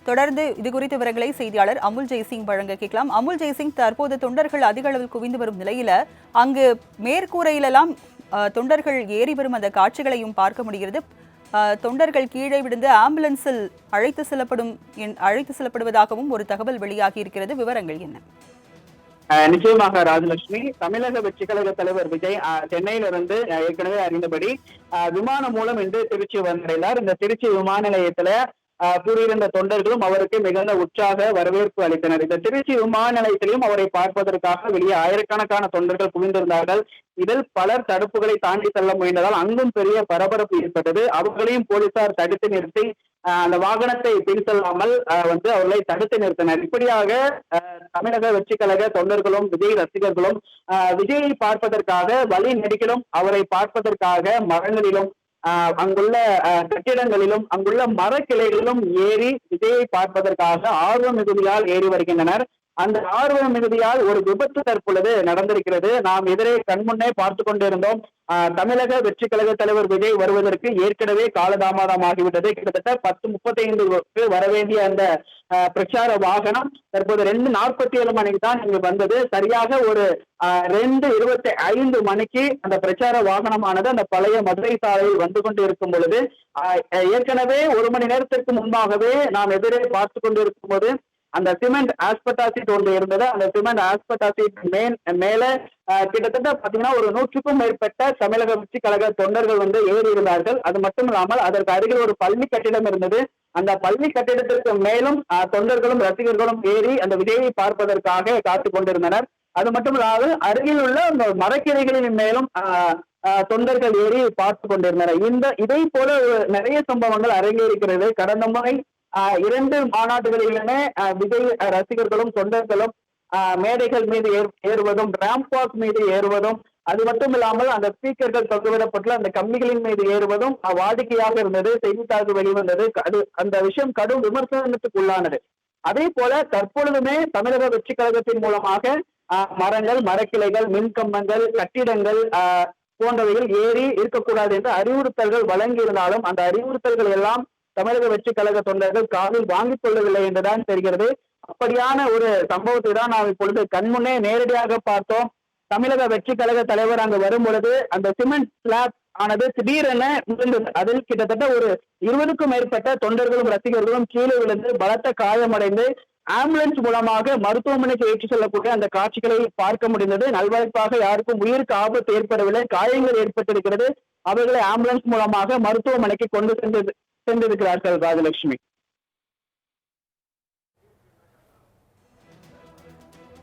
தொடர்ந்து இது குறித்த விவரங்களை செய்தியாளர் அமுல் ஜெய்சிங் வழங்க கேட்கலாம். அமுல் ஜெய்சிங், தற்போது தொண்டர்கள் அதிக அளவில் குவிந்து வரும் நிலையில அங்கு மேற்கூரையிலெல்லாம் தொண்டர்கள் ஏறி வரும் அந்த காட்சிகளையும் பார்க்க முடிகிறது. தொண்டர்கள் கீழே விழுந்து ஆம்புலன்ஸில் அழைத்து செல்லப்படுவதாகவும் ஒரு தகவல் வெளியாகி இருக்கிறது. விவரங்கள் என்ன? நிச்சயமாக ராஜலட்சுமி, தமிழக வெற்றி கழக தலைவர் விஜய் சென்னையிலிருந்து ஏற்கனவே அறிந்தபடி விமானம் மூலம் இன்று திருச்சி வந்தடைந்தார். இந்த திருச்சி விமான நிலையத்துல கூறியிருந்த தொண்டர்களும் அவருக்கு மிகுந்த உற்சாக வரவேற்பு அளித்தனர். இந்த திருச்சி விமான நிலையத்திலையும் அவரை பார்ப்பதற்காக வெளியே ஆயிரக்கணக்கான தொண்டர்கள் குவிந்திருந்தார்கள். இதில் பலர் தடுப்புகளை தாண்டி செல்ல முயன்றதால் அங்கும் பெரிய பரபரப்பு ஏற்பட்டது. அவர்களையும் போலீசார் தடுத்து நிறுத்தி அந்த வாகனத்தை பின் செல்லாமல் அவர்களை தடுத்து நிறுத்தினர். இப்படியாக தமிழக வெற்றி கழக தொண்டர்களும் விஜய் ரசிகர்களும் விஜயை பார்ப்பதற்காக வழி நெடுகிலும் அவரை பார்ப்பதற்காக மரங்களிலும் அங்குள்ள கட்டிடங்களிலும் அங்குள்ள மரக்கிளைகளிலும் ஏறி விஜயை பார்ப்பதற்காக ஆர்வ மிகுதியால் ஏறி வருகின்றனர். அந்த ஆர்வ மிகுதியால் ஒரு விபத்து தற்பொழுது நடந்திருக்கிறது. நாம் எதிரே கண்முன்னே பார்த்து கொண்டிருந்தோம். தமிழக வெற்றி கழக தலைவர் விஜய் வருவதற்கு ஏற்கனவே காலதாமதமாகிவிட்டது. கிட்டத்தட்ட 10:35 வரவேண்டிய அந்த பிரச்சார வாகனம் தற்போது 2:47 மணிக்கு தான் இங்கு வந்தது. சரியாக ஒரு 2:25 மணிக்கு அந்த பிரச்சார வாகனமானது அந்த பழைய மதுரை சாலையில் வந்து கொண்டு இருக்கும் பொழுது ஏற்கனவே 1 மணி நேரத்திற்கு முன்பாகவே நாம் எதிரே பார்த்து கொண்டிருக்கும் போது அந்த சிமெண்ட் ஆஸ்பெட்டாசிட் ஒன்று இருந்தது. அந்த சிமெண்ட் ஆஸ்பெட்டாசிட் மேல கிட்டத்தட்ட பாத்தீங்கன்னா ஒரு 100க்கும் மேற்பட்ட தமிழக வெற்றி கழக தொண்டர்கள் ஏறி இருந்தார்கள். அது மட்டும் இல்லாமல் அதற்கு அருகில் ஒரு பள்ளி கட்டிடம் இருந்தது. அந்த பள்ளி கட்டிடத்திற்கு மேலும் தொண்டர்களும் ரசிகர்களும் ஏறி அந்த விஜயை பார்ப்பதற்காக காத்து கொண்டிருந்தனர். அது மட்டும் இல்லாமல் அருகில் உள்ள அந்த மரக்கிளைகளின் மேலும் தொண்டர்கள் ஏறி பார்த்து கொண்டிருந்தனர். இதை போல நிறைய சம்பவங்கள் அரங்கேறுகிறது. கடந்த முறை 2 மாநாடுகளிலுமே விஜய் ரசிகர்களும் தொண்டர்களும் மேடைகள் மீது ஏறுவதும் ராம்பாக் மீது ஏறுவதும் அது மட்டும் இல்லாமல் அந்த ஸ்பீக்கர்கள் தொங்கவிடப்பட்டுள்ள அந்த கம்பிகளின் மீது ஏறுவதும் வாடிக்கையாக இருந்தது. செய்தித்தாள்கள் வெளிவந்தது. அந்த விஷயம் கடும் விமர்சனத்துக்கு உள்ளானது. அதே போல தற்பொழுதுமே தமிழக வெற்றி கழகத்தின் மூலமாக மரங்கள், மரக்கிளைகள், மின்கம்பங்கள், கட்டிடங்கள் போன்றவைகள் ஏறி இருக்கக்கூடாது என்று அறிவுறுத்தல்கள் வழங்கி இருந்தாலும் அந்த அறிவுறுத்தல்கள் எல்லாம் தமிழக வெற்றி கழக தொண்டர்கள் காதில் வாங்கிக் கொள்ளவில்லை என்றுதான் தெரிகிறது. அப்படியான ஒரு சம்பவத்தை தான் நாம் இப்பொழுது கண்முன்னே நேரடியாக பார்த்தோம். தமிழக வெற்றி கழக தலைவர் அங்கு வரும் பொழுது அந்த சிமெண்ட் ஸ்லாப் ஆனது திடீரென விழுந்தது. அதில் கிட்டத்தட்ட ஒரு 20க்கும் மேற்பட்ட தொண்டர்களும் ரசிகர்களும் கீழே விழுந்து பலத்த காயமடைந்து ஆம்புலன்ஸ் மூலமாக மருத்துவமனைக்கு ஏற்றி செல்லக்கூடிய அந்த காட்சிகளை பார்க்க முடிந்தது. நல்வாய்ப்பாக யாருக்கும் உயிருக்கு ஆபத்து ஏற்படவில்லை. காயங்கள் ஏற்பட்டிருக்கிறது. அவர்களை ஆம்புலன்ஸ் மூலமாக மருத்துவமனைக்கு கொண்டு சென்றிருக்கிறார்கள் ராஜலட்சுமி.